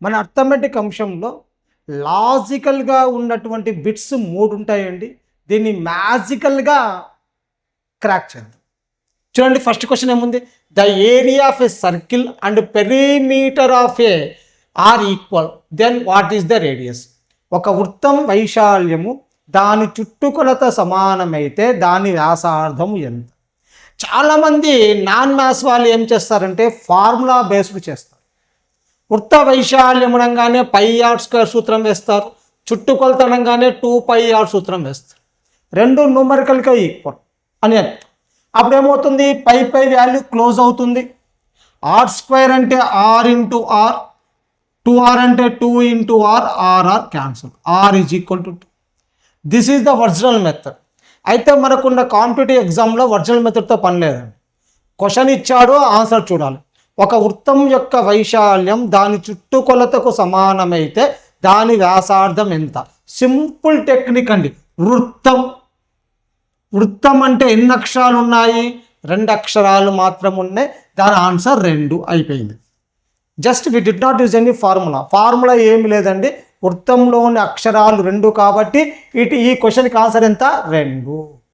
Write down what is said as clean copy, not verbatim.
మన అర్థమెటిక్ అంశంలో లాజికల్గా ఉన్నటువంటి బిట్స్ 3 ఉంటాయండి. దీన్ని మ్యాజికల్గా క్రాక్ చేద్దాం. చూడండి, ఫస్ట్ క్వశ్చన్ ఏముంది? The area of a circle and perimeter of a are equal, then what is the radius? ఒక వృత్తం వైశాల్యము దాని చుట్టుకొలత సమానమైతే దాని వ్యాసార్థం ఎంత? చాలామంది నాన్ మ్యాథ్స్ వాళ్ళు ఏం చేస్తారంటే ఫార్ములా బేస్డ్ చేస్తారు. వృత్త వైశాల్యం అనగానే πr² సూత్రం వేస్తారు, చుట్టుకొలత అనగానే 2πr సూత్రం వేస్తారు. రెండు న్యూమరికల్గా ఈక్వల్ అని అప్పుడు ఏమవుతుంది? పై వాల్యూ క్లోజ్ అవుతుంది. r² అంటే r ఇంటూ r, 2r అంటే 2 into r, r cancel, r is equal to 2. This is the original method. అయితే మనకున్న కాంపిటేటివ్ ఎగ్జామ్లో ఒరిజినల్ మెథడ్తో పని లేదండి. క్వశ్చన్ ఇచ్చాడు, ఆన్సర్ చూడాలి. ఒక వృత్తం యొక్క వైశాల్యం దాని చుట్టుకొలతకు సమానమైతే దాని వ్యాసార్థం ఎంత? సింపుల్ టెక్నిక్ అండి. వృత్తం అంటే ఎన్ని అక్షరాలు ఉన్నాయి? 2 అక్షరాలు మాత్రం ఉన్నాయి. దాని ఆన్సర్ 2 అయిపోయింది. Just we did not use any formula ఏమి లేదండి. వృత్తంలోని అక్షరాలు 2 కాబట్టి ఈ క్వశ్చన్కి ఆన్సర్ ఎంత? 2.